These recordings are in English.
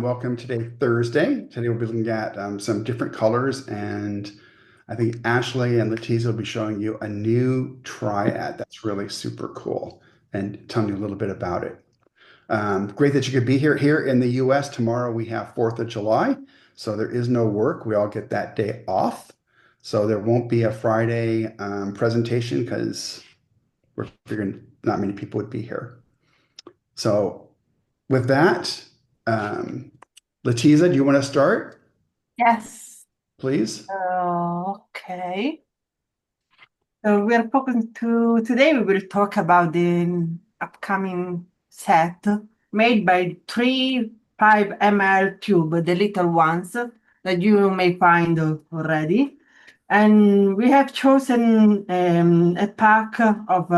Welcome today, Thursday. Today we'll be looking at some different colors, and I think Ashley and Leticia will be showing you a new triad that's really super cool and telling you a little bit about it. Great that you could be here. Here in the US, tomorrow we have 4th of July, so there is no work. We all get that day off. So there won't be a Friday presentation because we're figuring not many people would be here. So with that, Letiza, do you want to start, Yes. please? Okay. So we are focusing to today. We will talk about the upcoming set made by three 5 ml tube, the little ones that you may find already. And we have chosen a pack of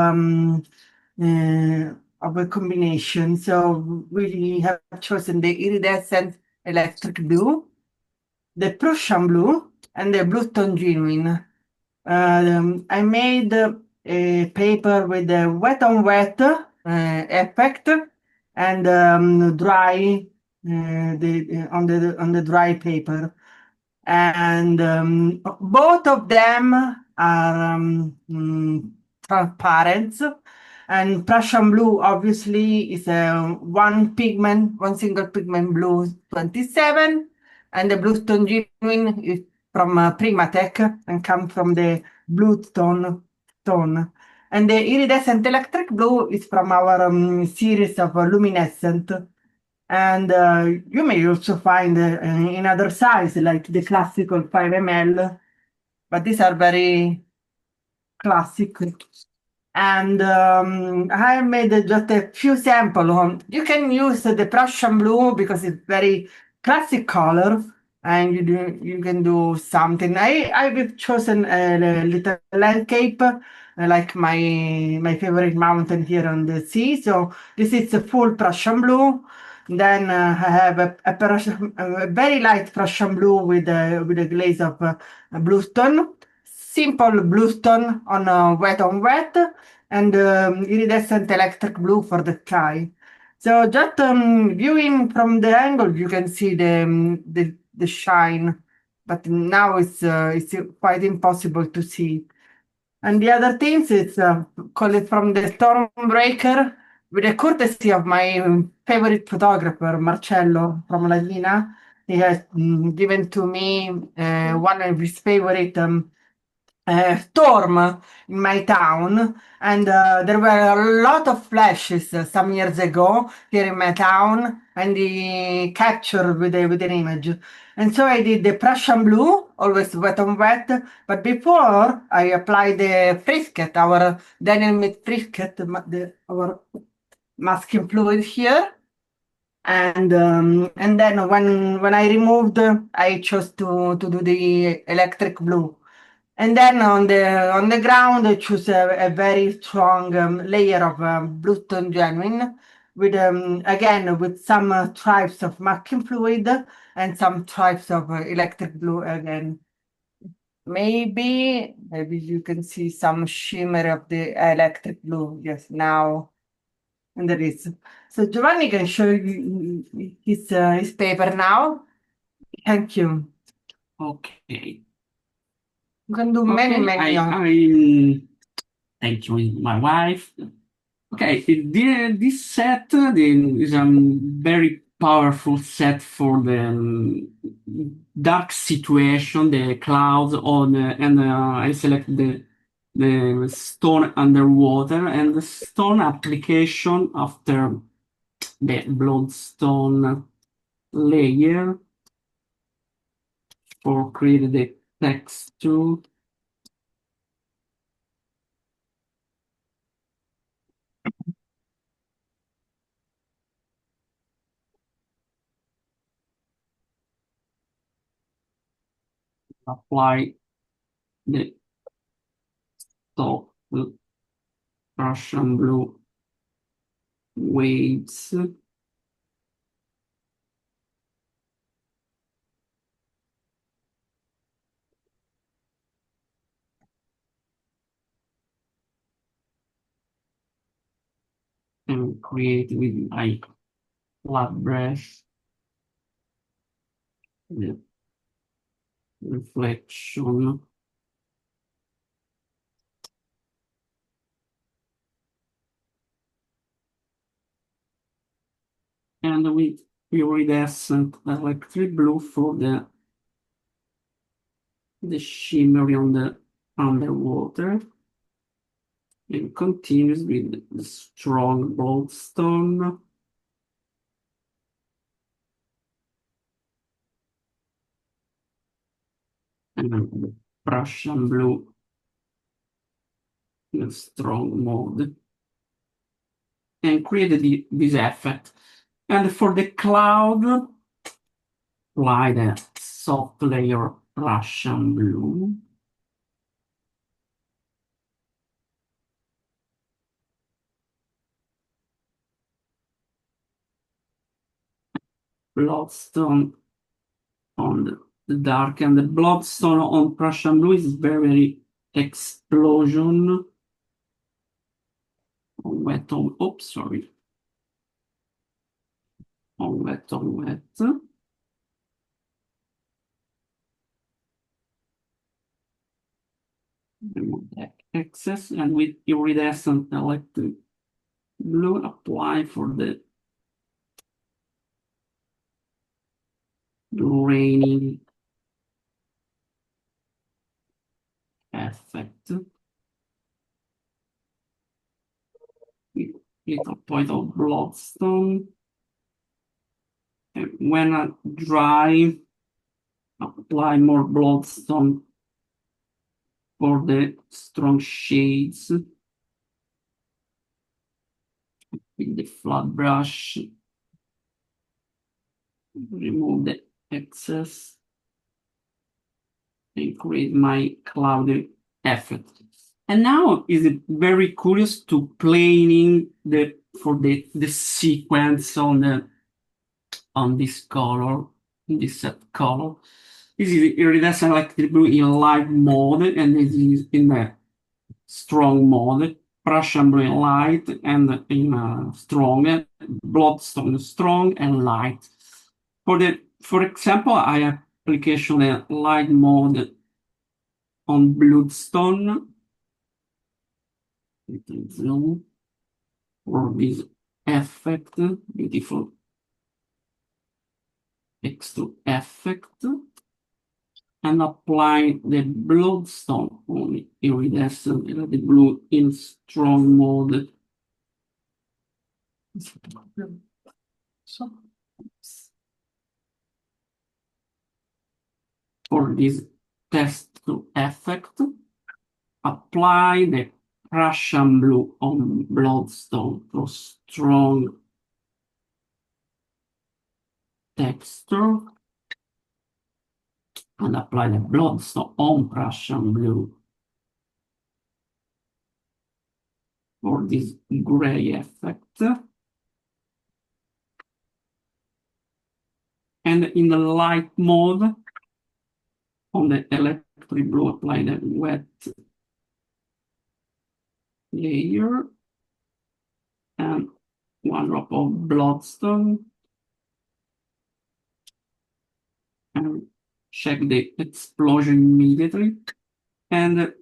a combination. So we have chosen the iridescent electric blue, the Prussian blue, and the blue tone genuine. I made a paper with a wet on wet effect and dry on the dry paper, and both of them are transparent. And Prussian blue obviously is a one single pigment blue 27, and the blue stone genuine is from Primatech and comes from the blue stone. And the iridescent electric blue is from our series of luminescent. And you may also find in other size, like the classical 5 ml, but these are very classic. And I made just a few samples. You can use the Prussian blue because it's very classic color, and you can do something. I've chosen a little landscape, like my favorite mountain here on the sea. So this is a full Prussian blue. Then I have a very light Prussian blue with a glaze of bluestone, simple bluestone on wet, and iridescent electric blue for the sky. So just viewing from the angle, you can see the shine, but now it's quite impossible to see. And the other things is call it from the Stormbreaker with the courtesy of my favorite photographer, Marcello from Latina. He has given to me one of his favorite storm in my town, and there were a lot of flashes some years ago here in my town, and he captured with an image. And so I did the Prussian blue, always wet on wet, but before I applied the frisket, our Daniel Mead frisket, our masking fluid here. And then when I removed, I chose to do the electric blue. And then on the ground, I choose a very strong layer of blue tone genuine with again with some stripes of masking fluid and some stripes of electric blue again. Maybe you can see some shimmer of the electric blue. Yes, now and there is. So Giovanni can show you his paper now. Thank you. Okay. You can do many, Okay, many. thank you, my wife. Okay, this set is a very powerful set for the dark situation, the clouds on, and I select the stone underwater and the stone application after the bloodstone layer for create the texture. Apply the soft Russian blue waves. And create with my flat brush the reflection. And with iridescent electric blue for the shimmery on the underwater, and continues with the strong bloodstone. And the Prussian blue in a strong mode, and created this effect. And for the cloud, apply the soft layer Prussian blue. Bloodstone on the dark, and the bloodstone on Prussian blue is very explosion. On wet on, oops, sorry. On wet on wet. Remove that excess, and with iridescent electric blue, apply for the raining effect. With little point of bloodstone. And when dry, apply more bloodstone for the strong shades. With the flat brush, remove the excess and create my cloudy effect. And now is it very curious to planing for the sequence on this color, this set color. This is iridescent electric blue in light mode, and this is in a strong mode. Prussian blue in light and in strong, bloodstone strong and light. For example, I application a light mode on bloodstone. Zoom for this effect, beautiful extra effect, and apply the bloodstone on iridescent the blue in strong mode. For this test effect, apply the Prussian blue on bloodstone for strong texture, and apply the bloodstone on Prussian blue for this gray effect. And in the light mode, on the electric blue, apply the wet layer and one drop of bloodstone, and check the explosion immediately. And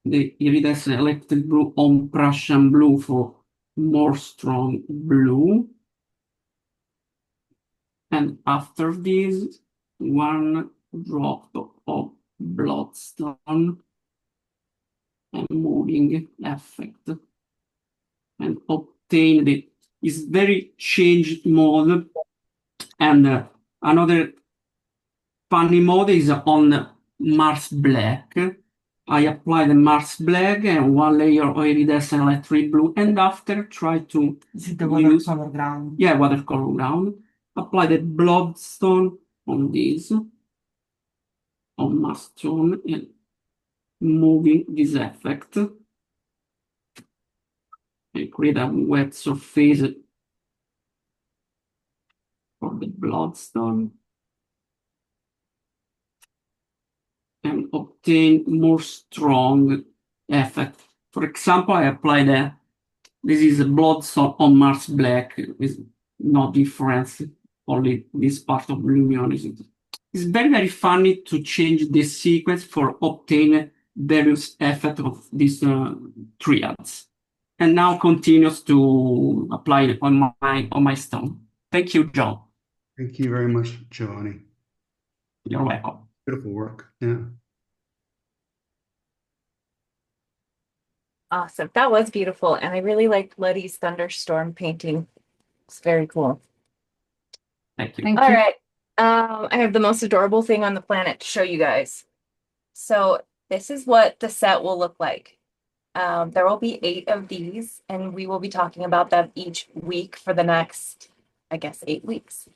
the iridescent electric blue on Prussian blue for more strong blue. And after this, one drop of bloodstone and moving effect, and obtain the is very changed mode. And another funny mode is on Mars Black. I apply the Mars Black and one layer of iridescent electric blue, and after try to Is it the watercolor ground? Yeah, watercolor ground. Apply the bloodstone on this, on Mars stone, and moving this effect, and create a wet surface for the bloodstone, and obtain more strong effect. For example, I apply this is a bloodstone on Mars Black with no difference, only this part of luminosity. It's very, very funny to change the sequence for obtain various effects of these triads. And now continues to apply it on my stone. Thank you, John. Thank you very much, Giovanni. You're welcome. Beautiful work. Yeah. Awesome. That was beautiful. And I really liked Letty's thunderstorm painting. It's very cool. Thank you. Thank All you. right. I have the most adorable thing on the planet to show you guys. So this is what the set will look like. There will be 8 of these, and we will be talking about them each week for the next, I guess, 8 weeks.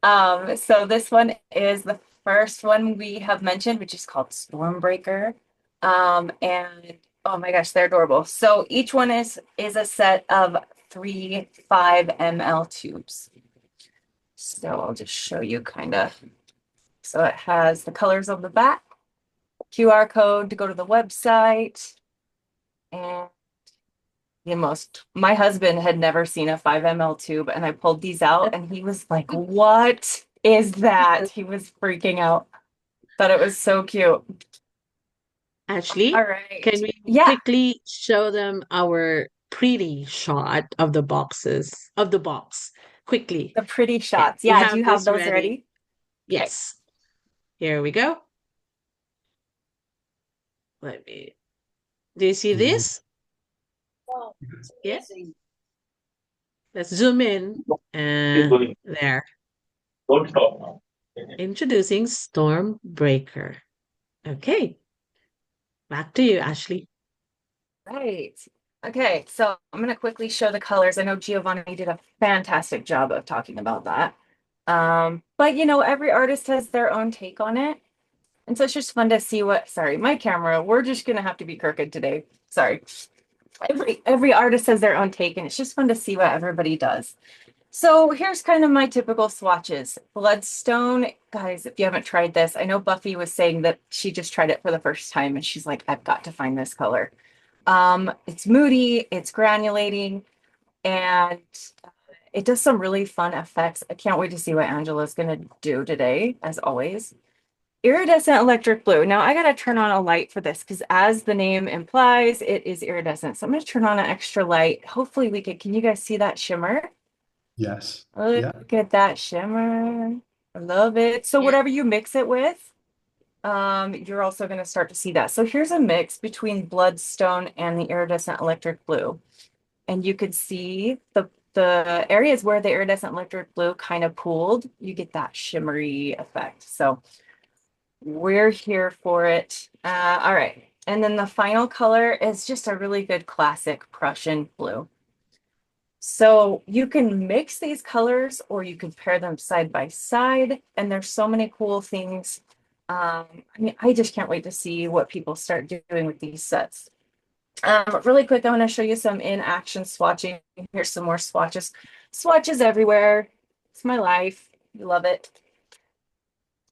So this one is the first one we have mentioned, which is called Stormbreaker. And oh my gosh, they're adorable. So each one is a set of 3 5 ml tubes. So I'll just show you kind of. So it has the colors on the back, QR code to go to the website, and my husband had never seen a 5 ml tube, and I pulled these out and he was like, "What is that?" He was freaking out. Thought it was so cute. Ashley, All right. can we quickly show them our pretty shot of the box? Quickly. The pretty shots. You Yeah, have do you have this those ready? ready? Yes. Here we go. Do you see this? Yes. Let's zoom in. There. Introducing Stormbreaker. Okay. Back to you, Ashley. Right. Okay, so I'm going to quickly show the colors. I know Giovanni did a fantastic job of talking about that. But every artist has their own take on it. And so it's just fun to see sorry, my camera, we're just going to have to be crooked today. Sorry. Every artist has their own take, and it's just fun to see what everybody does. So here's kind of my typical swatches. Bloodstone, guys, if you haven't tried this, I know Buffy was saying that she just tried it for the first time and she's like, I've got to find this color. It's moody, it's granulating, and it does some really fun effects. I can't wait to see what Angela's going to do today, as always. Iridescent electric blue. Now I got to turn on a light for this because as the name implies, it is iridescent. So I'm going to turn on an extra light. Hopefully can you guys see that shimmer? Yes. Look at that shimmer. I love it. So whatever you mix it with, you're also going to start to see that. So here's a mix between bloodstone and the iridescent electric blue. And you could see the areas where the iridescent electric blue kind of pooled, you get that shimmery effect. So we're here for it. All right. And then the final color is just a really good classic Prussian blue. So you can mix these colors or you can pair them side by side. And there's so many cool things. I just can't wait to see what people start doing with these sets. Really quick, I want to show you some in-action swatching. Here's some more swatches. Swatches everywhere. It's my life. You love it.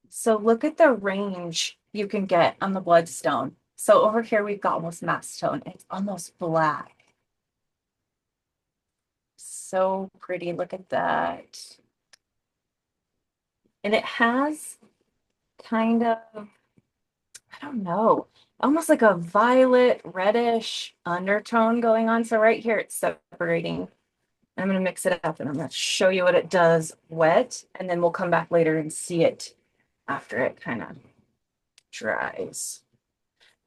So look at the range you can get on the bloodstone. So over here, we've got almost mass tone. It's almost black. So pretty. Look at that. And it has kind of, I don't know, almost like a violet reddish undertone going on. So right here, it's separating. I'm going to mix it up and I'm going to show you what it does wet. And then we'll come back later and see it after it kind of dries.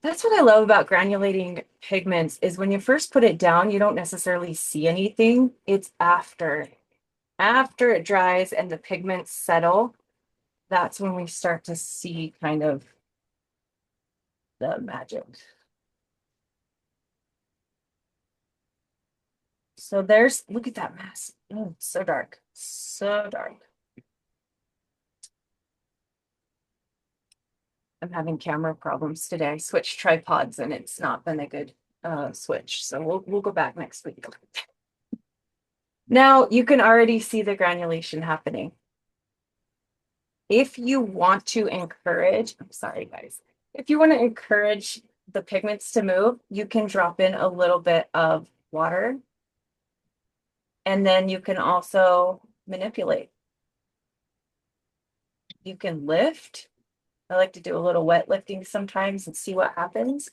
That's what I love about granulating pigments is when you first put it down, you don't necessarily see anything. It's after it dries and the pigments settle, that's when we start to see kind of the magic. So look at that mess. Oh, it's so dark, so dark. I'm having camera problems today. I switched tripods and it's not been a good switch. So we'll go back next week. Now you can already see the granulation happening. If you want to encourage, I'm sorry guys, if you want to encourage the pigments to move, you can drop in a little bit of water. And then you can also manipulate. You can lift. I like to do a little wet lifting sometimes and see what happens.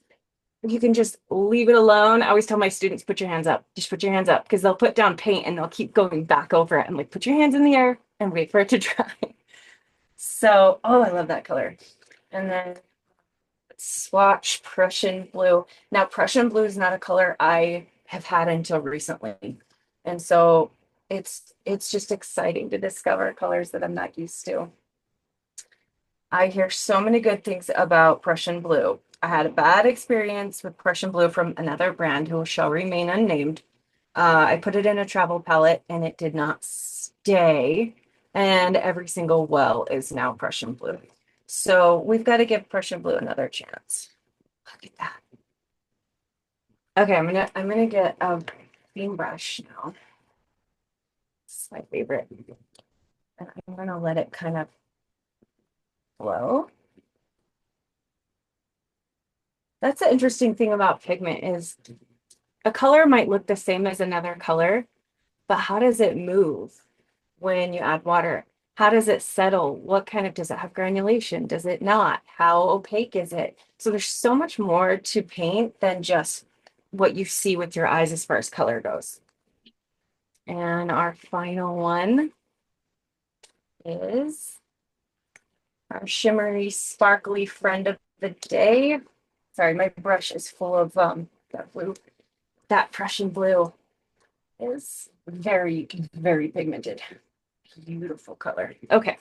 You can just leave it alone. I always tell my students, put your hands up. Just put your hands up, because they'll put down paint and they'll keep going back over it. I'm like, put your hands in the air and wait for it to dry. So, oh, I love that color. And then swatch Prussian blue. Now, Prussian blue is not a color I have had until recently. And so it's just exciting to discover colors that I'm not used to. I hear so many good things about Prussian blue. I had a bad experience with Prussian blue from another brand who shall remain unnamed. I put it in a travel palette and it did not stay. And every single well is now Prussian blue. So we've got to give Prussian blue another chance. Look at that. Okay, I'm gonna get a beam brush now. This is my favorite. And I'm gonna let it kind of flow. That's the interesting thing about pigment is a color might look the same as another color, but how does it move when you add water? How does it settle? What kind of, does it have granulation? Does it not? How opaque is it? So there's so much more to paint than just what you see with your eyes as far as color goes. And our final one is our shimmery, sparkly friend of the day. Sorry, my brush is full of that blue. That Prussian blue is very, very pigmented. Beautiful color. Okay.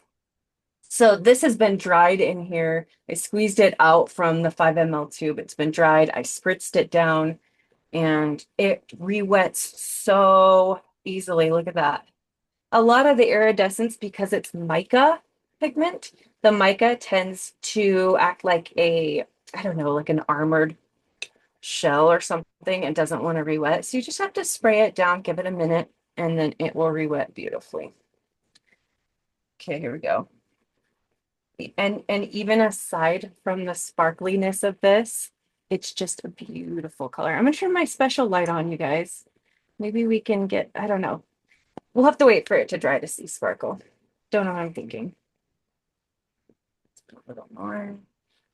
So this has been dried in here. I squeezed it out from the 5 ml tube. It's been dried. I spritzed it down and it re-wets so easily. Look at that. A lot of the iridescence, because it's mica pigment, the mica tends to act like a, I don't know, like an armored shell or something and doesn't want to re-wet. So you just have to spray it down, give it a minute, and then it will re-wet beautifully. Okay, here we go. And even aside from the sparkliness of this, it's just a beautiful color. I'm gonna turn my special light on, you guys. Maybe we can get, I don't know. We'll have to wait for it to dry to see sparkle. Don't know what I'm thinking. Let's put a little more. And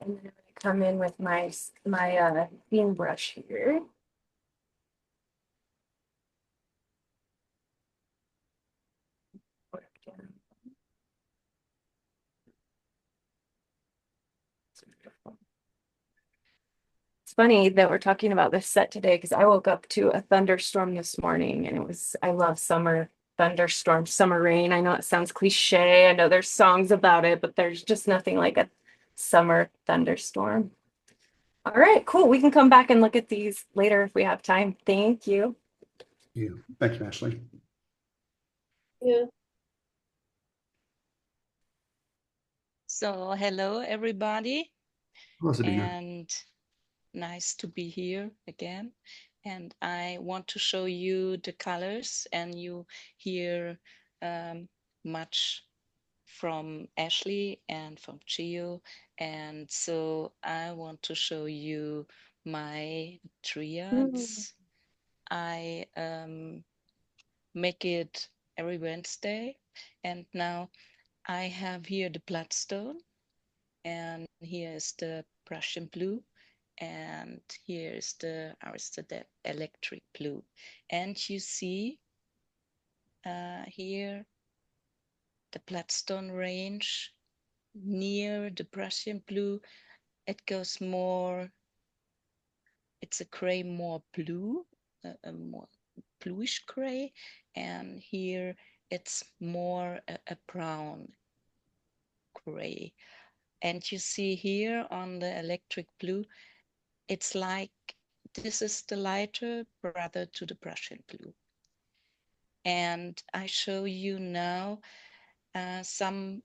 then I'm gonna come in with my beam brush here. It's funny that we're talking about this set today because I woke up to a thunderstorm this morning and it was, I love summer thunderstorms, summer rain. I know it sounds cliche. I know there's songs about it, but there's just nothing like a summer thunderstorm. All right, cool. We can come back and look at these later if we have time. Thank you. Thank you, Ashley. Yeah. So, hello everybody, Hello, Sabina. and nice to be here again. And I want to show you the colors, and you hear much from Ashley and from Gio. And so I want to show you my triads. I make it every Wednesday, and now I have here the bloodstone, and here is the Prussian blue, and here is the electric blue. And you see here the bloodstone range near the Prussian blue. It goes more, it's a gray more blue, a more bluish gray, and here it's more a brown gray. And you see here on the electric blue, it's like this is the lighter brother to the Prussian blue. And I show you now some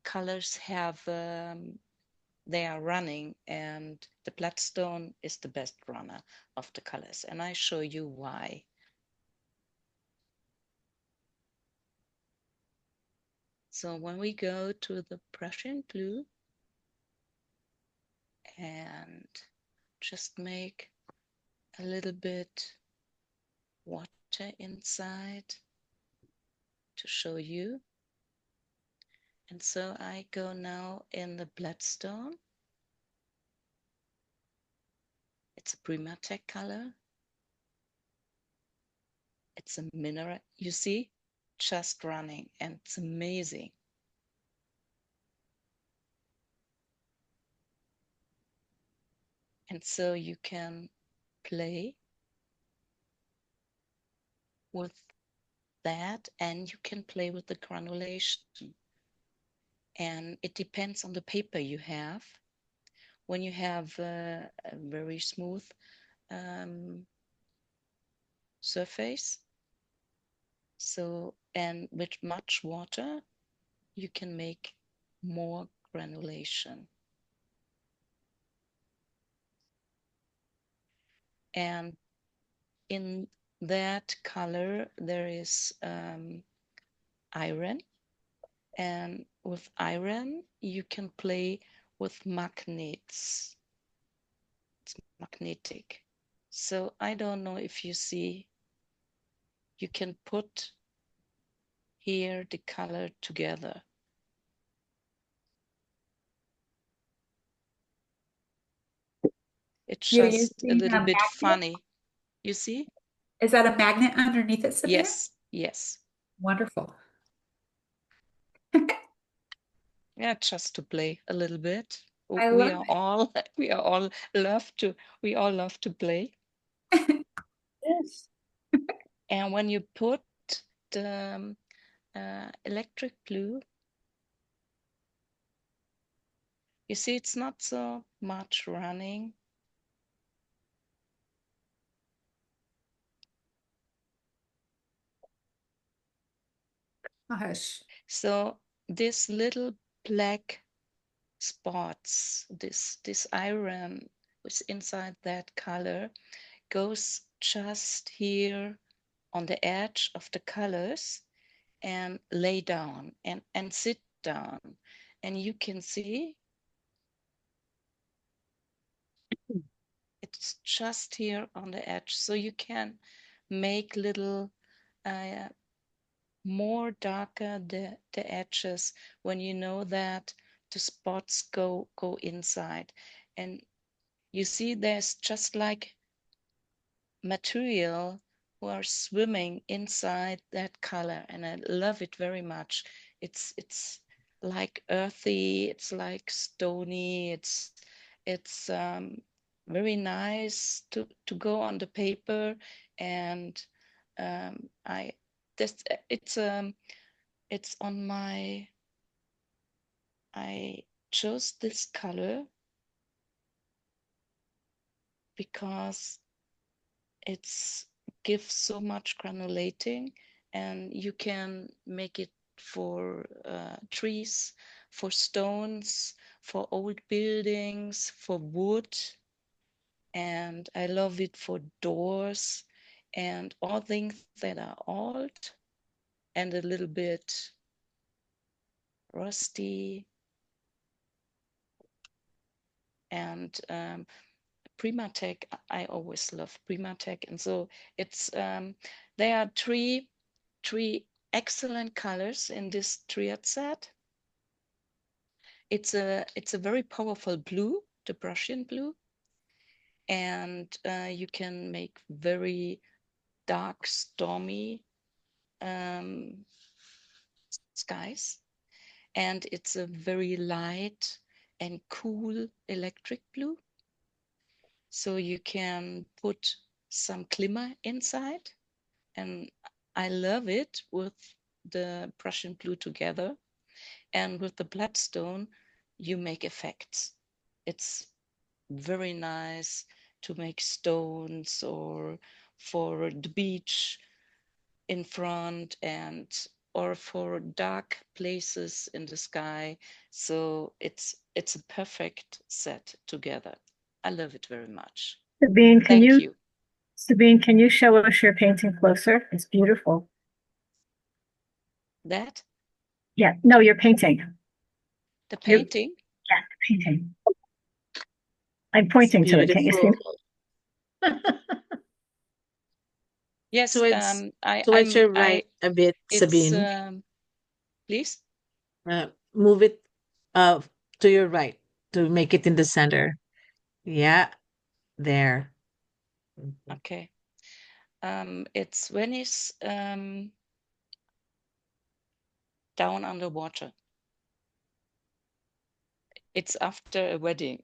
colors have, they are running, and the bloodstone is the best runner of the colors. And I show you why. So when we go to the Prussian blue and just make a little bit water inside to show you. And so I go now in the bloodstone. It's a Primatech color. It's a mineral, you see, just running, and it's amazing. And so you can play with that, and you can play with the granulation. And it depends on the paper you have. When you have a very smooth surface, so, and with much water, you can make more granulation. And in that color, there is iron. And with iron, you can play with magnets. It's magnetic. So I don't know if you see, you can put here the color together. It's You're just a using little a bit magnet? funny. You see? Is that a magnet underneath it, Sabina? Yes, yes. Wonderful. Yeah, just to play a little bit. I We love are all we are all love to we all love to play. Yes. And when you put the electric blue, you see it's not so much running. Gosh. So this little black spots, this iron was inside that color, goes just here on the edge of the colors and lay down and sit down. And you can see it's just here on the edge. So you can make little more darker the edges when you know that the spots go inside. And you see there's just like material who are swimming inside that color, and I love it very much. It's like earthy, it's like stony, it's very nice to go on the paper. And I this it's on my, I chose this color because it's gives so much granulating, and you can make it for trees, for stones, for old buildings, for wood. And I love it for doors and all things that are old and a little bit rusty. And Primatech, I always love Primatech. And so it's there are three excellent colors in this Triad set. It's a very powerful blue, the Prussian blue, and you can make very dark, stormy skies. And it's a very light and cool electric blue. So you can put some glimmer inside, and I love it with the Prussian blue together. And with the bloodstone, you make effects. It's very nice to make stones or for the beach in front, and or for dark places in the sky. So it's a perfect set together. I love it very much. Sabine, Thank you. Sabine, can you show us your painting closer? It's beautiful. That Yeah, no, your painting. the painting. Yeah, the painting. I'm pointing to it. Can you see? Beautiful. Yes, Towards I towards I'm your right I a bit, it's Sabine. please. Move it uh to your right to make it in the center. Yeah, there. Okay. It's when it's down underwater. It's after a wedding.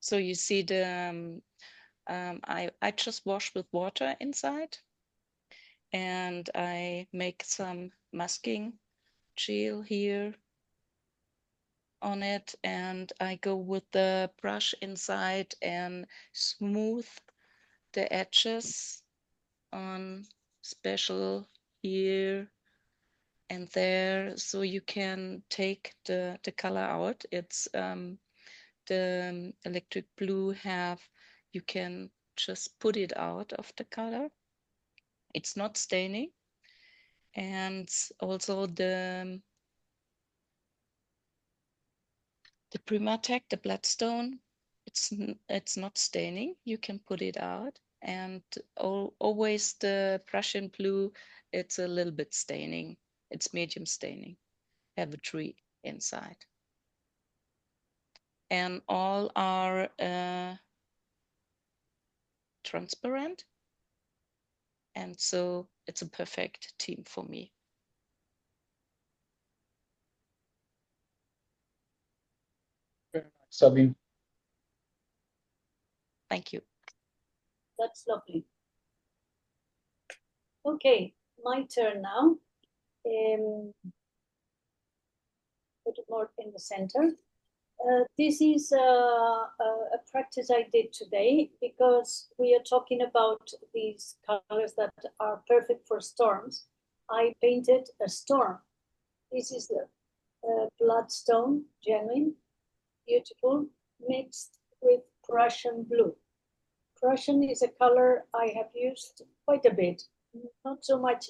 So you see I just wash with water inside, and I make some masking gel here on it, and I go with the brush inside and smooth the edges on special here and there, so you can take the color out. It's the electric blue have, you can just put it out of the color. It's not staining. And also the Primatech, the bloodstone, it's not staining. You can put it out. And always the Prussian blue, it's a little bit staining. It's medium staining. Have a tree inside. And all are transparent. And so it's a perfect team for me. Sabine. Thank you. That's lovely. Okay, my turn now. Put it more in the center. This is a practice I did today because we are talking about these colors that are perfect for storms. I painted a storm. This is the bloodstone, genuine, beautiful, mixed with Prussian blue. Prussian is a color I have used quite a bit, not so much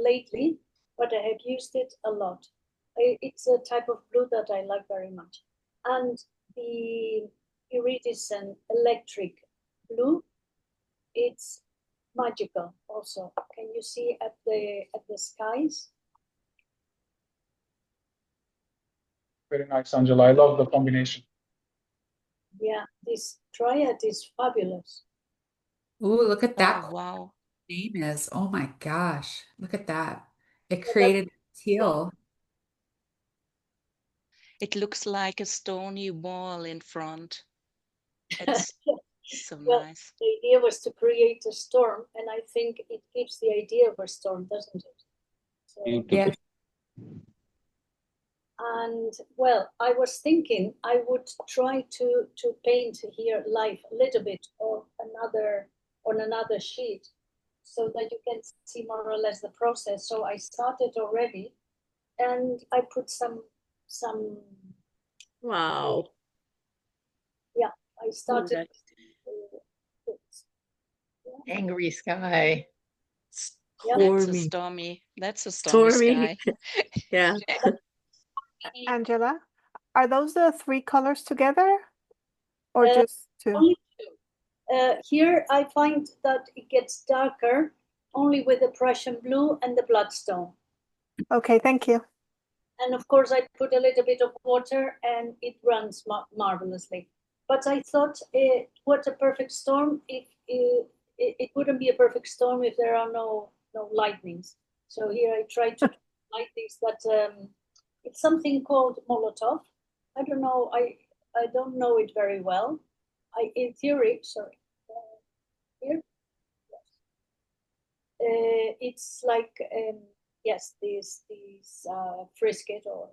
lately, but I have used it a lot. It's a type of blue that I like very much. And the iridescent electric blue, it's magical also. Can you see at the skies? Very nice, Angela. I love the combination. Yeah, this Triad is fabulous. Ooh, look at that. Oh, wow. Name is. Oh my gosh. Look at that. It Yeah, created teal. It looks like a stony wall in front. It's so well, nice. the idea was to create a storm, and I think it gives the idea of a storm, doesn't it? So, Yeah. and well, I was thinking I would try to paint here live a little bit of another on another sheet so that you can see more or less the process. So I started already, and I put some Wow. yeah, I started Angry sky. yeah. Stormy. That's a stormy Stormy. sky. Yeah. Angela, are those the three colors together or Uh, just two? Only two. Here I find that it gets darker only with the Prussian blue and the bloodstone. Okay, thank you. And of course, I put a little bit of water and it runs marvelously. But I thought, what a perfect storm if it wouldn't be a perfect storm if there are no lightnings. So here I tried to do lightnings, but it's something called Molotov. I don't know. I don't know it very well. In theory, sorry. Here, it's like yes, these frisket or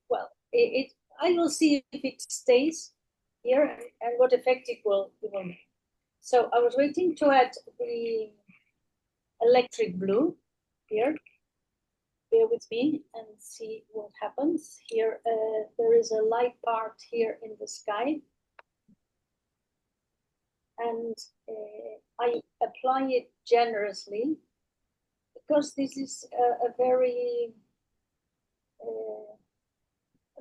well, I will see if it stays here and what effect it will make. So I was waiting to add the electric blue here. Bear with me and see what happens. Here there is a light part here in the sky. And I apply it generously because this is a very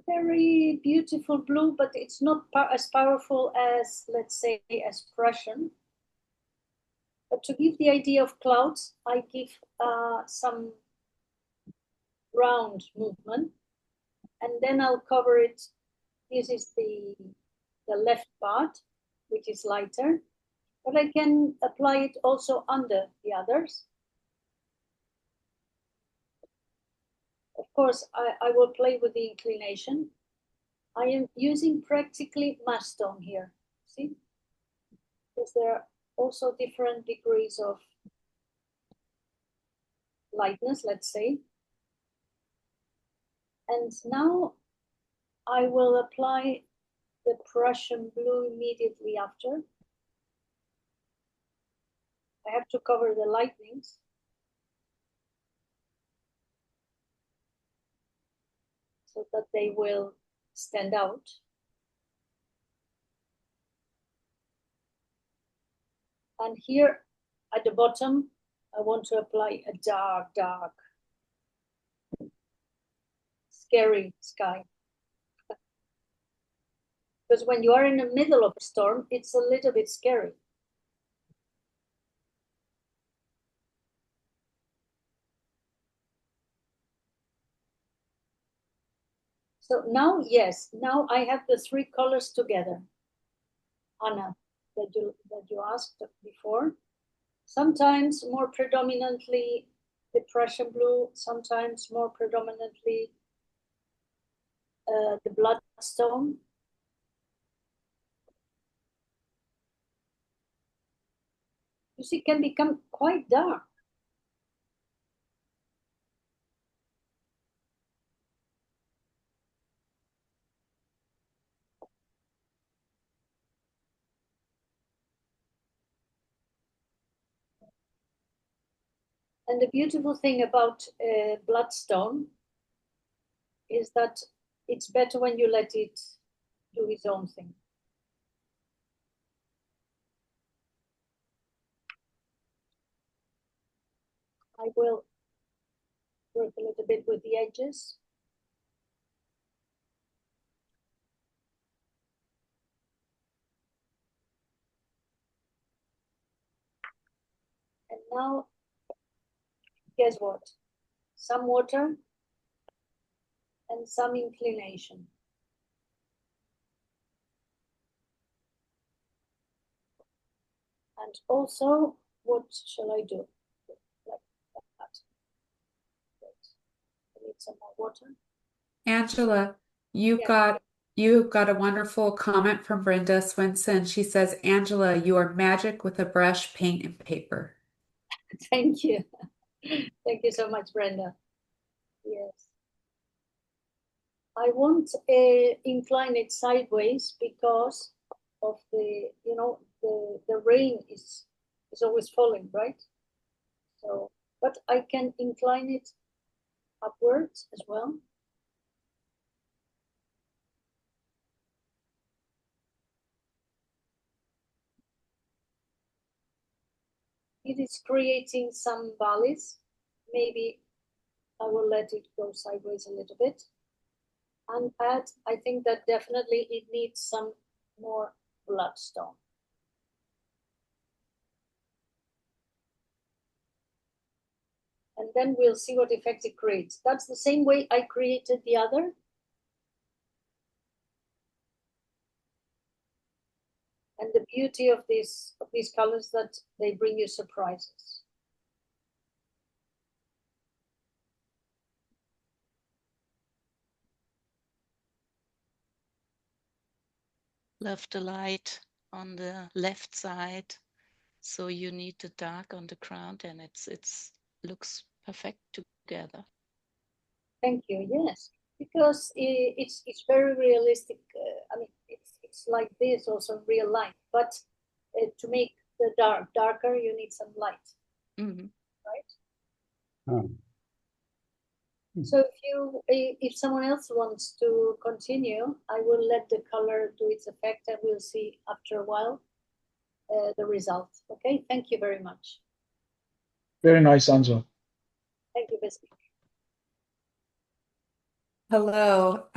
very beautiful blue, but it's not as powerful as, let's say, as Prussian. But to give the idea of clouds, I give some round movement, and then I'll cover it. This is the left part, which is lighter, but I can apply it also under the others. Of course, I will play with the inclination. I am using practically mastone here, see? Because there are also different degrees of lightness, let's say. And now I will apply the Prussian blue immediately after. I have to cover the lightnings. So that they will stand out. And here at the bottom, I want to apply a dark, dark, scary sky. Because when you are in the middle of a storm, it's a little bit scary. So now, yes, now I have the three colors together. Anna, that you asked before. Sometimes more predominantly the Prussian blue, sometimes more predominantly the bloodstone. You see, can become quite dark. And the beautiful thing about bloodstone is that it's better when you let it do its own thing. I will work a little bit with the edges. And now, guess what? Some water and some inclination. And also, what shall I do? Like that. I need some more water. Angela, you've Yeah. got a wonderful comment from Brenda Swinson. She says, Angela, you are magic with a brush, paint, and paper. Thank you. Thank you so much, Brenda. Yes. I won't incline it sideways because of the, you know, the rain is always falling, right? So, but I can incline it upwards as well. It is creating some valleys. Maybe I will let it go sideways a little bit. And add, I think that definitely it needs some more bloodstone. And then we'll see what effect it creates. That's the same way I created the other. And the beauty of these colors that they bring you surprises. Love the light on the left side. So you need the dark on the ground and it's looks perfect together. Thank you. Yes, because it's very realistic. I mean, it's like this also in real life. But to make the darker, you need some light, right? Oh. So if someone else wants to continue, I will let the color do its effect, and we'll see after a while the result. Okay. Thank you very much. Very nice, Angela. Thank you, Biscuit. Hello.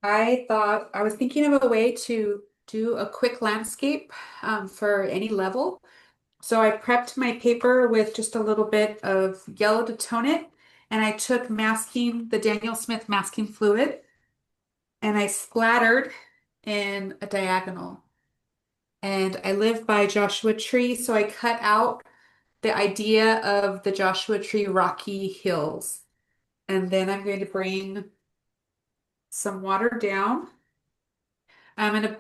I thought I was thinking of a way to do a quick landscape for any level. So I prepped my paper with just a little bit of yellow to tone it, and I took the Daniel Smith masking fluid, and I splattered in a diagonal. And I live by Joshua Tree, so I cut out the idea of the Joshua Tree rocky hills. And then I'm going to bring some water down. And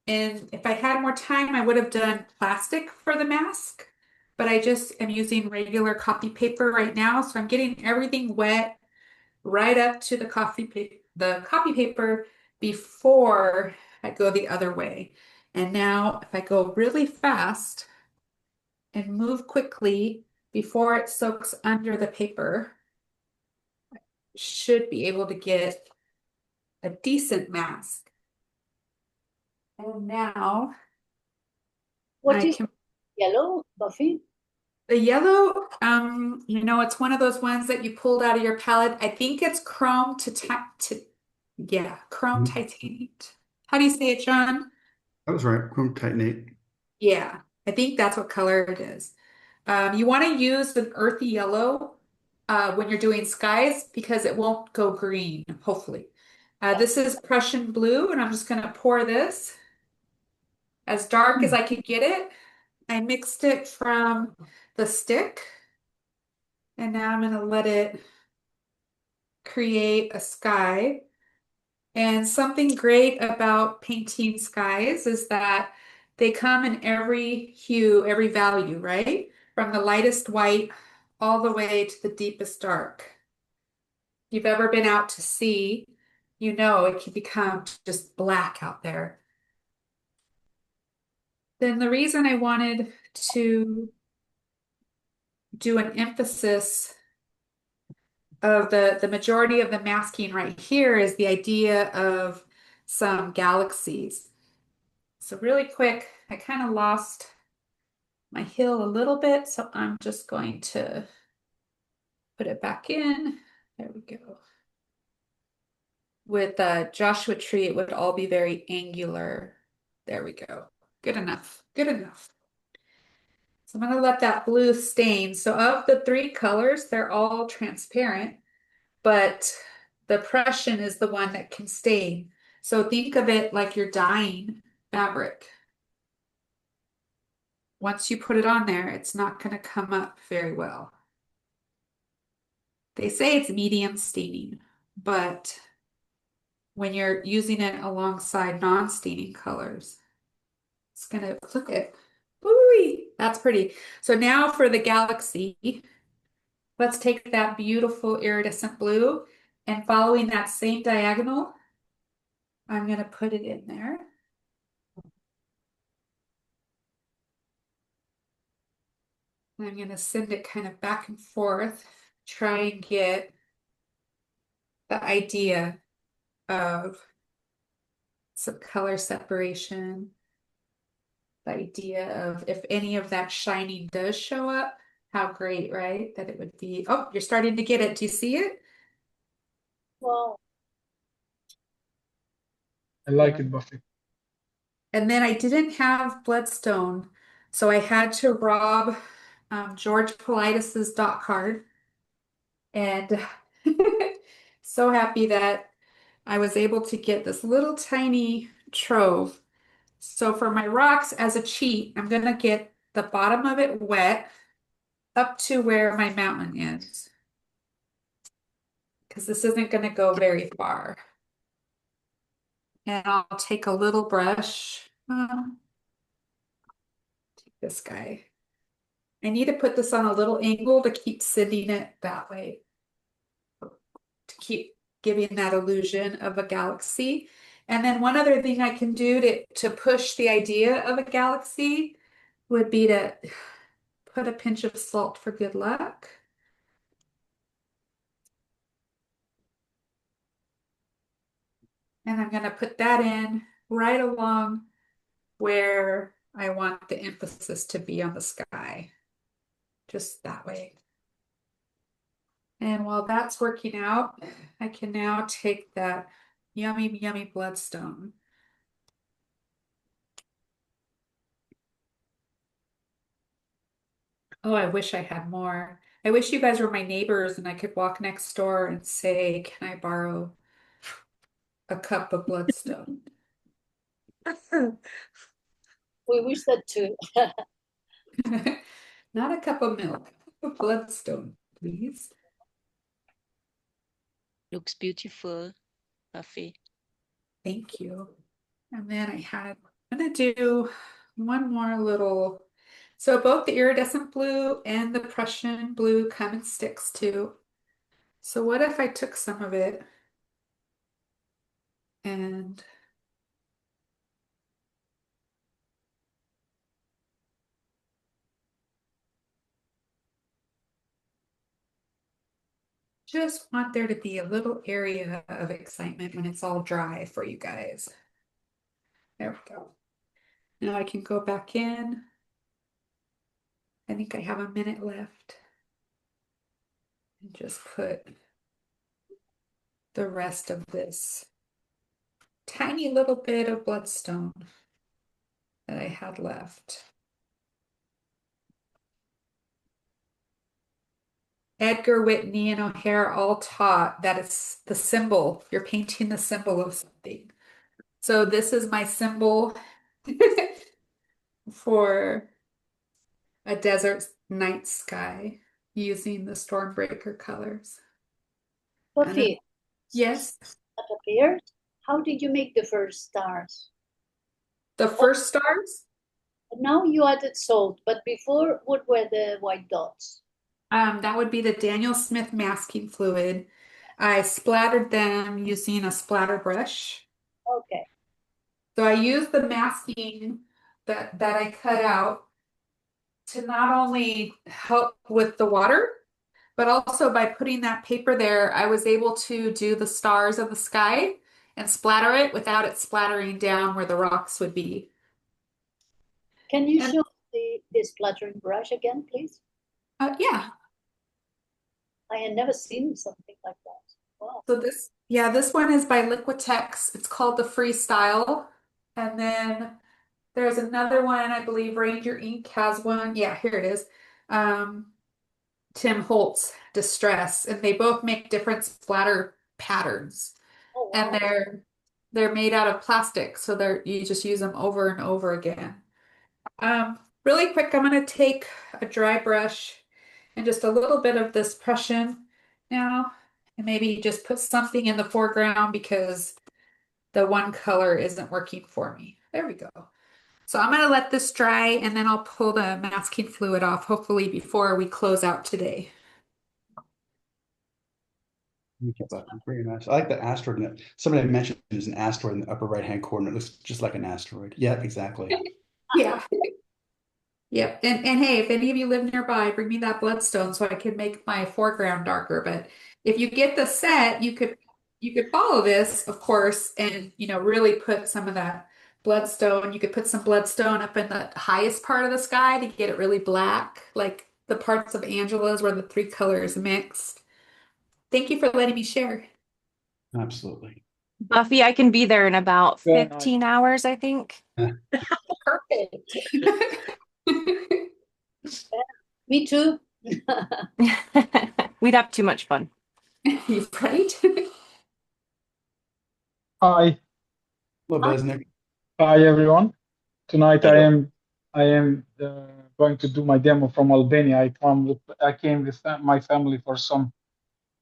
if I had more time, I would have done plastic for the mask, but I just am using regular copy paper right now. So I'm getting everything wet right up to the copy paper before I go the other way. And now if I go really fast and move quickly before it soaks under the paper, should be able to get a decent mask. And now What I is can yellow, Buffy? the yellow, it's one of those ones that you pulled out of your palette. I think it's chrome Mhm. titanate. How do you say it, John? That was right. Chrome titanate. Yeah, I think that's what color it is. You want to use an earthy yellow when you're doing skies because it won't go green, hopefully. This is Prussian blue, and I'm just going to pour this as dark as I can get it. I mixed it from the stick, and now I'm going to let it create a sky. And something great about painting skies is that they come in every hue, every value, right? From the lightest white all the way to the deepest dark. If you've ever been out to sea, you know it can become just black out there. Then the reason I wanted to do an emphasis of the majority of the masking right here is the idea of some galaxies. So really quick, I kind of lost my hill a little bit, so I'm just going to put it back in. There we go. With Joshua Tree, it would all be very angular. There we go. Good enough. Good enough. So I'm going to let that blue stain. So of the three colors, they're all transparent, but the Prussian is the one that can stain. So think of it like you're dyeing fabric. Once you put it on there, it's not going to come up very well. They say it's medium staining, but when you're using it alongside non-staining colors, it's going to look at, ooh, that's pretty. So now for the galaxy, let's take that beautiful iridescent blue and following that same diagonal, I'm going to put it in there. And I'm going to send it kind of back and forth, try and get the idea of some color separation, the idea of if any of that shining does show up, how great, right? That it would be. Oh, you're starting to get it. Do you see it? Wow. I like it, Buffy. And then I didn't have bloodstone, so I had to rob George Politis's dot card. And so happy that I was able to get this little tiny trove. So for my rocks as a cheat, I'm gonna get the bottom of it wet up to where my mountain ends. Because this isn't gonna go very far. And I'll take a little brush. Take this guy. I need to put this on a little angle to keep sending it that way. To keep giving that illusion of a galaxy. And then one other thing I can do to push the idea of a galaxy would be to put a pinch of salt for good luck. And I'm going to put that in right along where I want the emphasis to be on the sky. Just that way. And while that's working out, I can now take that Yummy, yummy bloodstone. Oh, I wish I had more. I wish you guys were my neighbors and I could walk next door and say, can I borrow a cup of bloodstone? We wish that too. Not a cup of milk, a cup of bloodstone, please. Looks beautiful, Buffy. Thank you. And then I'm gonna do one more little. So both the iridescent blue and the Prussian blue come in sticks too. So what if I took some of it and just want there to be a little area of excitement when it's all dry for you guys. There we go. Now I can go back in. I think I have a minute left. And just put the rest of this tiny little bit of bloodstone that I had left. Edgar Whitney and O'Hare all taught that it's the symbol. You're painting the symbol of something. So this is my symbol for a desert night sky using the Stormbreaker colors. Buffy, Yes, that appeared. How did you make the first stars? the first stars. Now you added salt, but before, what were the white dots? That would be the Daniel Smith masking fluid. I splattered them using a splatter brush. Okay. So I used the masking that I cut out to not only help with the water, but also by putting that paper there, I was able to do the stars of the sky and splatter it without it splattering down where the rocks would be. Can you And- show the splattering brush again, please? Yeah. I had never seen something like that. Wow. So this one is by Liquitex. It's called the Freestyle. And then there's another one, I believe Ranger Ink has one. Yeah, here it is. Tim Holtz Distress, and they both make different splatter patterns. Oh, wow. And they're made out of plastic, so you just use them over and over again. Really quick, I'm gonna take a dry brush and just a little bit of this Prussian now, and maybe just put something in the foreground because the one color isn't working for me. There we go. So I'm gonna let this dry and then I'll pull the masking fluid off, hopefully before we close out today. Very nice. I like the asteroid. Somebody mentioned there's an asteroid in the upper right-hand corner. It looks just like an asteroid. Yeah, exactly. Yeah. Yep. And hey, if any of you live nearby, bring me that bloodstone so I can make my foreground darker. But if you get the set, you could follow this, of course, and really put some of that bloodstone. You could put some bloodstone up in the highest part of the sky to get it really black, like the parts of Angela's where the three colors mixed. Thank you for letting me share. Absolutely. Buffy, I can be there in about Very nice. 15 hours, I think. Perfect. Me too. We'd have too much fun. You right? Hi, Hello, Besnick. hi everyone. Tonight Hello. I am going to do my demo from Albania. I came with my family for some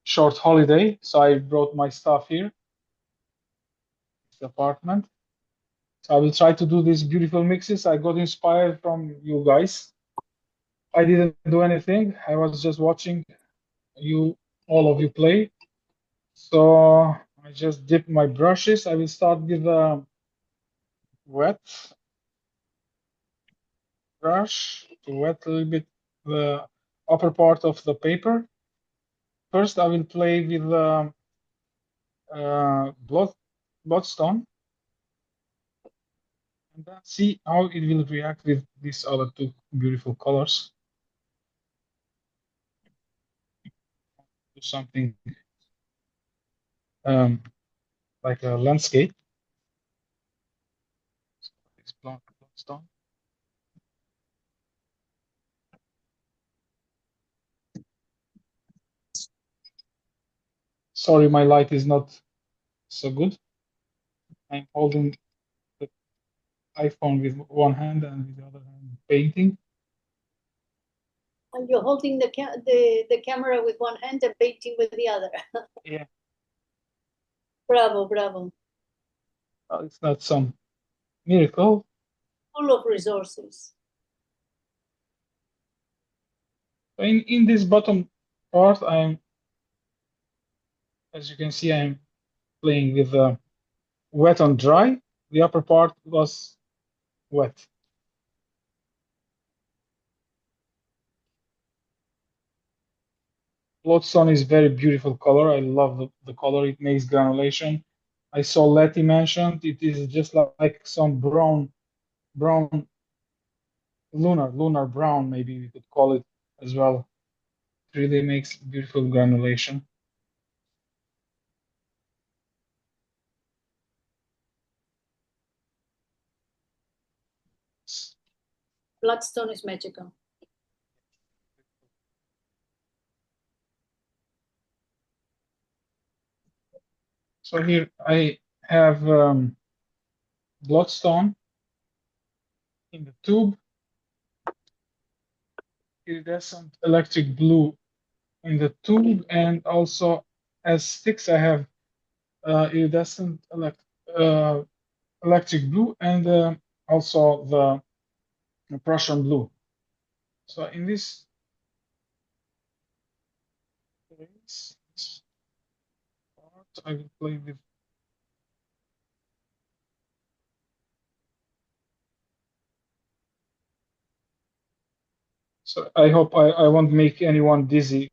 short holiday, so I brought my stuff here, the apartment. So I will try to do these beautiful mixes. I got inspired from you guys. I didn't do anything. I was just watching all of you play. So I just dip my brushes. I will start with a wet brush to wet a little bit the upper part of the paper. First, I will play with bloodstone and then see how it will react with these other two beautiful colors. Do something like a landscape. So it's bloodstone. Sorry, my light is not so good. I'm holding the iPhone with one hand and with the other hand painting. And you're holding the camera with one hand and painting with the other. Yeah. Bravo, bravo. It's not some miracle. Full of resources. In this bottom part, as you can see, I'm playing with wet on dry. The upper part was wet. Bloodstone is very beautiful color. I love the color. It makes granulation. I saw Letty mentioned. It is just like some brown, lunar brown, maybe we could call it as well. It really makes beautiful granulation. Bloodstone is magical. So here I have bloodstone in the tube, iridescent electric blue in the tube, and also as sticks I have iridescent electric blue and also the Prussian blue. So in this part, I will play with so I hope I won't make anyone dizzy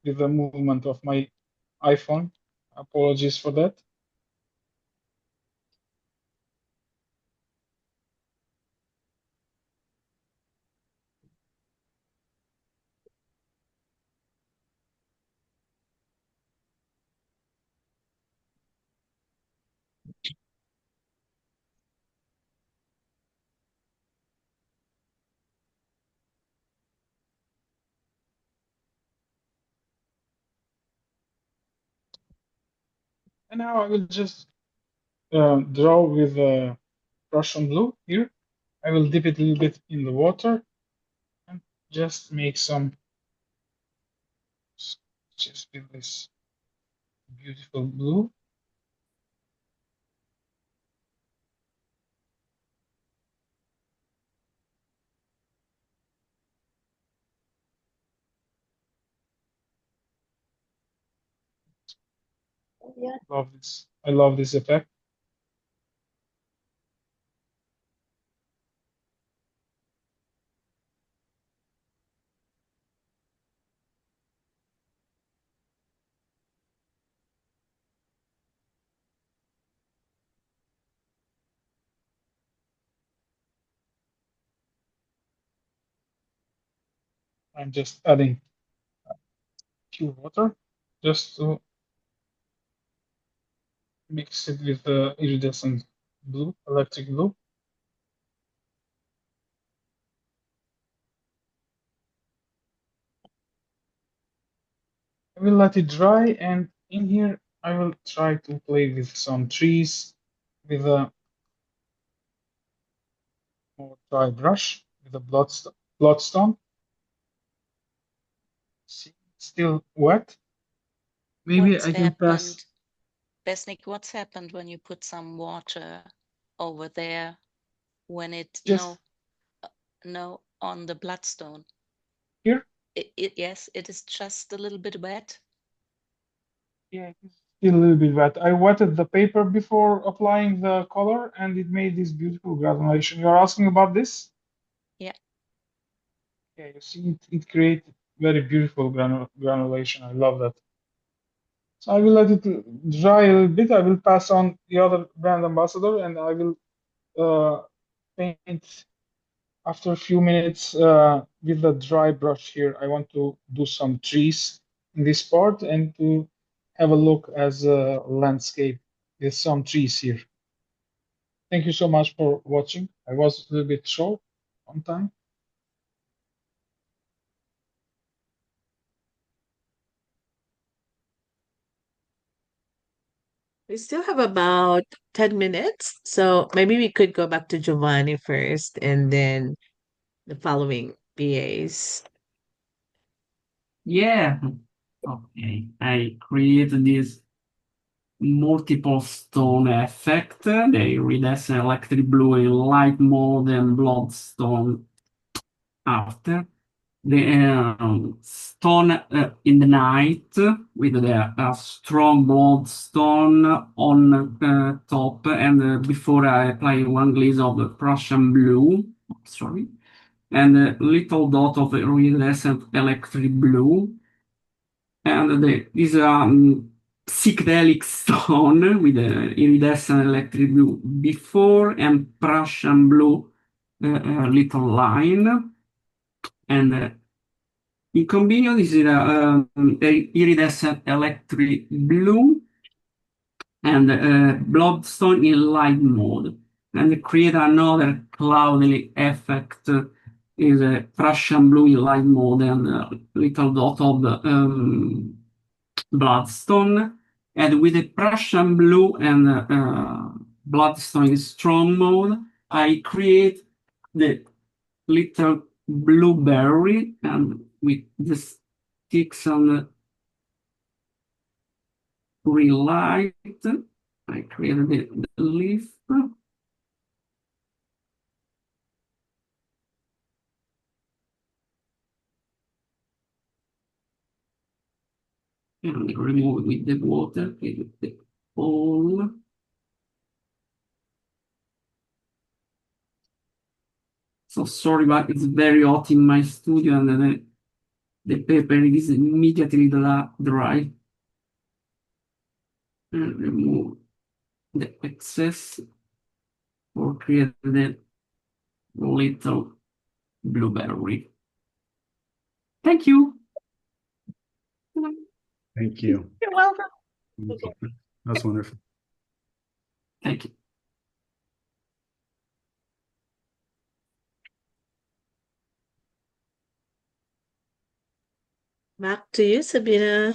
with the movement of my iPhone. Apologies for that. And now I will just draw with Prussian blue here. I will dip it a little bit in the water and just make some just with this beautiful blue. Yeah. Love this. I love this effect. I'm just adding pure water just to mix it with the iridescent blue, electric blue. I will let it dry, and in here I will try to play with some trees with a more dry brush with a bloodstone. See, it's still wet. Maybe What's I can pass. happened? Besnik, what's happened when you put some water over there when it Just no on the bloodstone? here? Yes, it is just a little bit wet. Yeah, it's still a little bit wet. I wetted the paper before applying the color, and it made this beautiful granulation. You're asking about this? Yeah. Yeah, you see, it creates very beautiful granulation. I love that. So I will let it dry a little bit. I will pass on the other brand ambassador, and I will paint after a few minutes with the dry brush here. I want to do some trees in this part and to have a look as a landscape There's some trees here. Thank you so much for watching. I was a little bit short on time. We still have about 10 minutes, so maybe we could go back to Giovanni first and then the following BAs. Yeah. Okay. I created this multiple stone effect. The iridescent electric blue in light mode and bloodstone after. The stone in the night with the strong bloodstone on top, and before I apply one glaze of the Prussian blue, sorry, and a little dot of iridescent electric blue, and this psychedelic stone with the iridescent electric blue before and Prussian blue little line, and in combination this is iridescent electric blue and bloodstone in light mode, and create another cloudy effect. Is a Prussian blue in light mode and a little dot of bloodstone, and with the Prussian blue and bloodstone in strong mode, I create the little blueberry, and with the sticks on the relight, I created the leaf. And remove with the water, with the bowl. So sorry, but it's very hot in my studio, and then the paper is immediately dry. And remove the excess or create the little blueberry. Thank you. Thank you. You're welcome. That's wonderful. Thank you. Back to you, Sabina.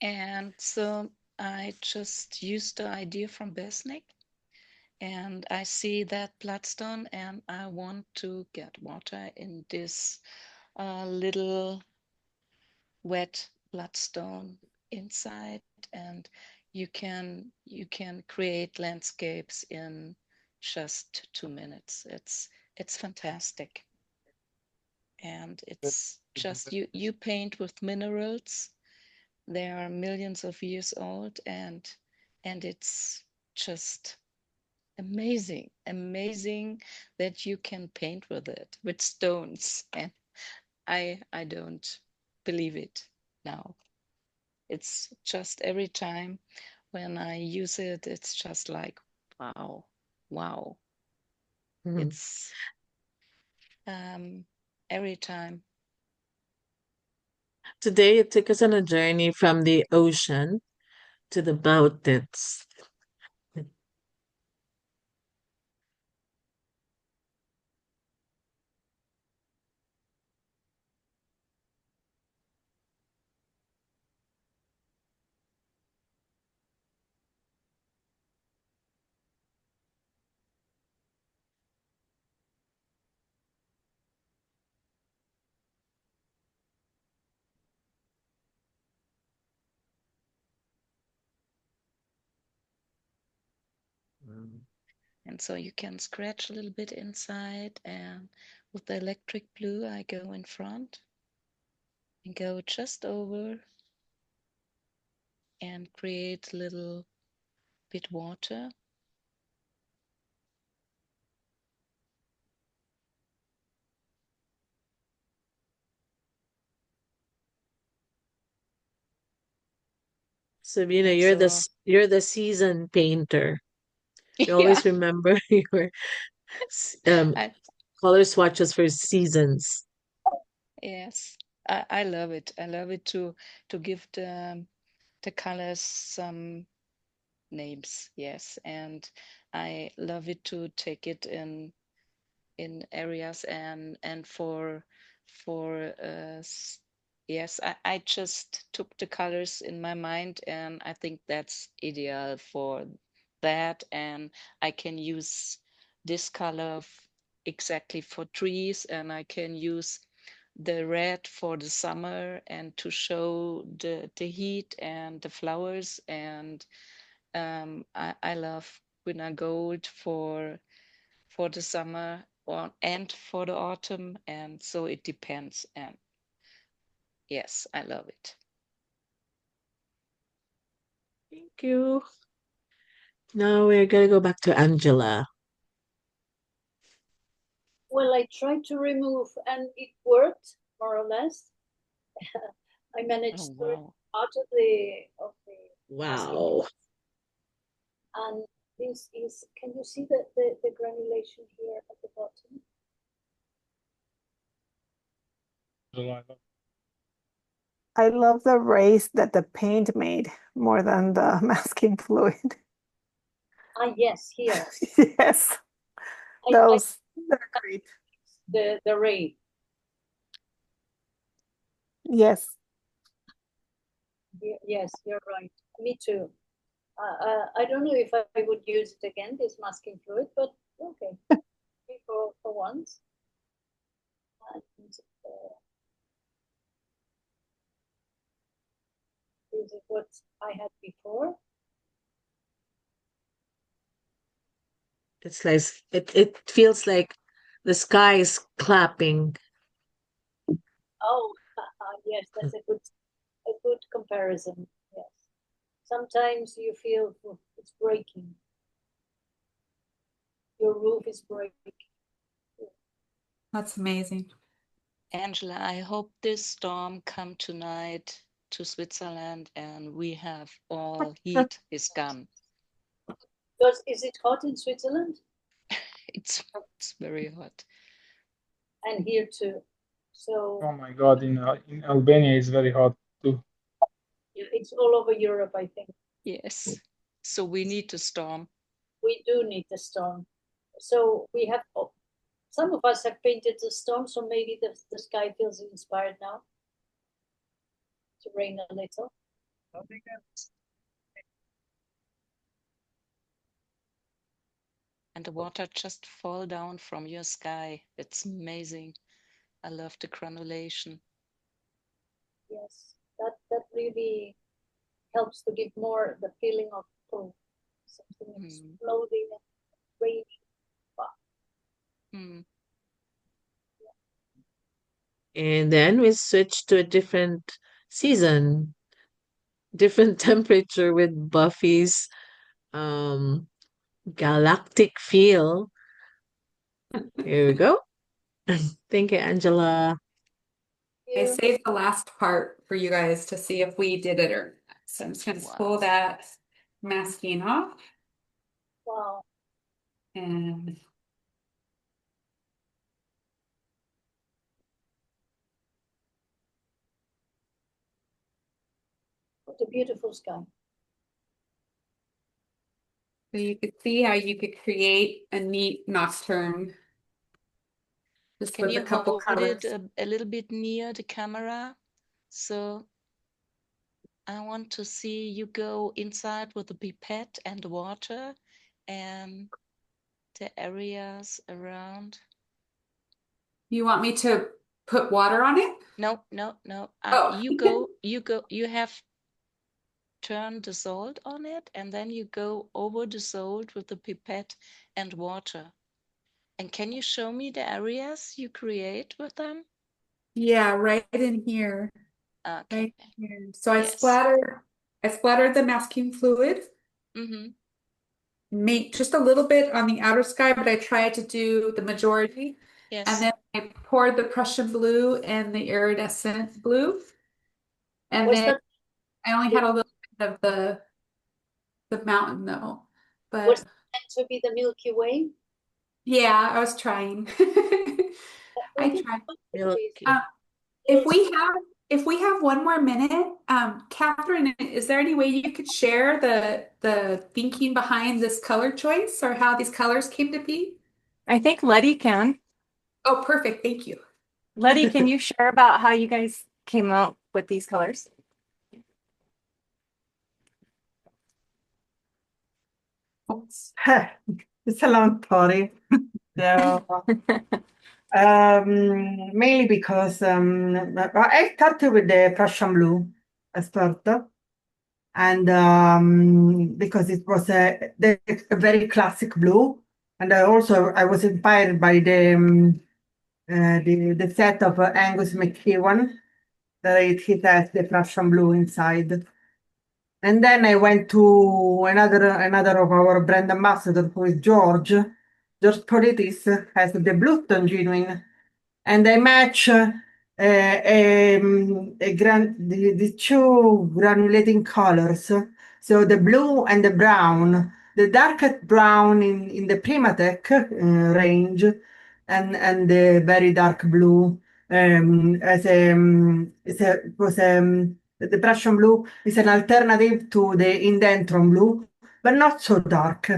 And so I just used the idea from Besnick, and I see that bloodstone, and I want to get water in this little wet bloodstone inside, and you can create landscapes in just 2 minutes. It's fantastic, and it's just you paint with minerals. They are millions of years old, and it's just amazing that you can paint with it, with stones. And I don't believe it now. It's just every time when I use it, it's just like, wow. Mhm. It's every time. Today, it took us on a journey from the ocean to the mountains. And so you can scratch a little bit inside, and with the electric blue, I go in front and go just over and create a little bit water. Sabina, And you're so, you're the seasoned painter. You yeah, always remember your um, I, color swatches for seasons. yes, I love it. I love it to give the colors some names, yes. And I love it to take it in areas and yes, I just took the colors in my mind, and I think that's ideal for that. And I can use this color exactly for trees, and I can use the red for the summer and to show the heat and the flowers. And I love winter gold for the summer and for the autumn, and so it depends. And yes, I love it. Thank you. Now we're gonna go back to Angela. Well, I tried to remove, and it worked more or less. I managed to remove out of the Wow. and this is, can you see the granulation here at the bottom? I love the rays that the paint made more than the masking fluid. Ah, yes, here. Yes, those they're great. The ray. Yes. Yes, you're right. Me too. I don't know if I would use it again, this masking fluid, but okay, for once. And this is what I had before. It's like it feels like the sky is clapping. Oh, yes, that's a good comparison. Yes, sometimes you feel it's breaking. Your roof is breaking. That's amazing. Angela, I hope this storm come tonight to Switzerland and we have all heat is gone. Because is it hot in Switzerland? It's very hot. And here too. So Oh my God, in Albania it's very hot too. it's all over Europe, I think. Yes. So we need the storm. We do need the storm. So we have, some of us have painted the storm, so maybe the sky feels inspired now to rain a little. And the water just fall down from your sky. It's amazing. I love the granulation. Yes, that really helps to give more the feeling of something exploding and raining. Mm. And then we switch to a different season, different temperature with Buffy's galactic feel. Here we go. Thank you, Angela. I saved the last part for you guys to see if we did it or not. So I'm just going to pull that masking off. Wow. And what a beautiful sky. so you could see how you could create a neat nocturne. Just Can with you a couple hold colors. it a little bit near the camera? So I want to see you go inside with the pipette and the water and the areas around. You want me to put water on it? No, no, no. Oh. You have turned the salt on it, and then you go over the salt with the pipette and water. And can you show me the areas you create with them? Yeah, right in here. Okay. Right here. So I Yes. splattered the masking fluid. Mm-hmm. Made just a little bit on the outer sky, but I tried to do the majority. Yes. And then I poured the Prussian blue and the iridescent blue. And Was then that I only had a little bit of the mountain though. But was meant to be the Milky Way? yeah, I was trying. I tried. Milky. if we have one more minute, Catherine, is there any way you could share the thinking behind this color choice or how these colors came to be? I think Letty can. Oh, perfect. Thank you. Letty, can you share about how you guys came out with these colors? Oops. It's a long story. So, mainly because I started with the Prussian blue as first, and because it was a very classic blue, and I was inspired by the set of Angus McEwan that it has the Prussian blue inside. And then I went to another of our brand ambassador, who is George. George Politis has the Blueston genuine, and I match the two granulating colors. So the blue and the brown, the darkest brown in the Primatech range, and the very dark blue as it was the Prussian blue is an alternative to the Indentron blue, but not so dark.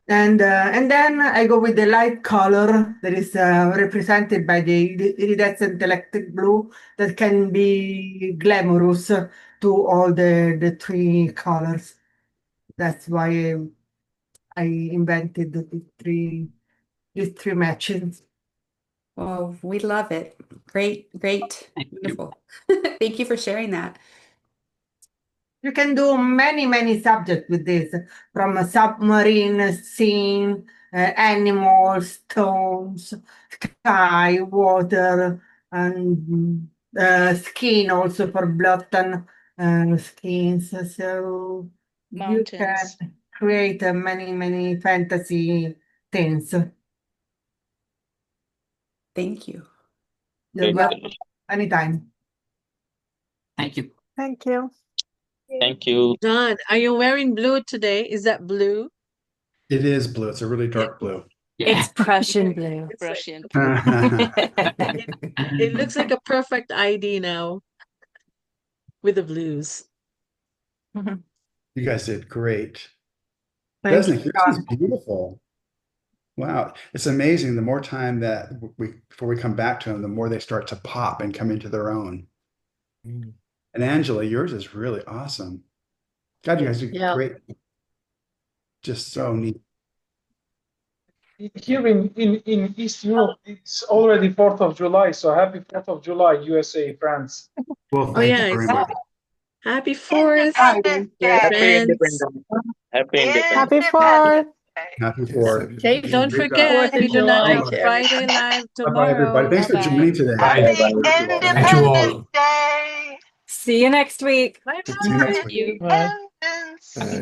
And then I go with the light color that is represented by the iridescent electric blue that can be glamorous to all the three colors. That's why I invented these three matches. Oh, we love it. Great, great, wonderful. Thank you for sharing that. You can do many subjects with this, from a submarine, scene, animals, stones, sky, water, and skin also for Blotton skins. So you Mountains. can create many fantasy things. Thank you. You're welcome. Anytime. Thank you. Thank you. Thank you. John, are you wearing blue today? Is that blue? It is blue. It's a really dark blue. Yeah. It's Prussian blue. Prussian blue. It looks like a perfect ID now with the blues. You guys did great. Thank Doesn't you, it? This is John. beautiful. Wow. It's amazing. The more time that before we come back to them, the more they start to pop and come into their own. And Angela, yours is really awesome. God, you guys do Yeah. great. Just so neat. Here in East Europe, it's already 4th of July, so happy 4th of July, USA, France. Well, Oh thank yeah, you very it's much. happy 4th, Friday. dear Happy friends. Independence. Happy Independence. Happy 4th. Happy 4th. Don't Great forget, job. we do not have Bye-bye. Friday Live Bye-bye, everybody. tomorrow. Thanks for Bye-bye. joining today. Bye. Thank you all. See you next week. Bye See you bye. next week. You. Bye. Independence.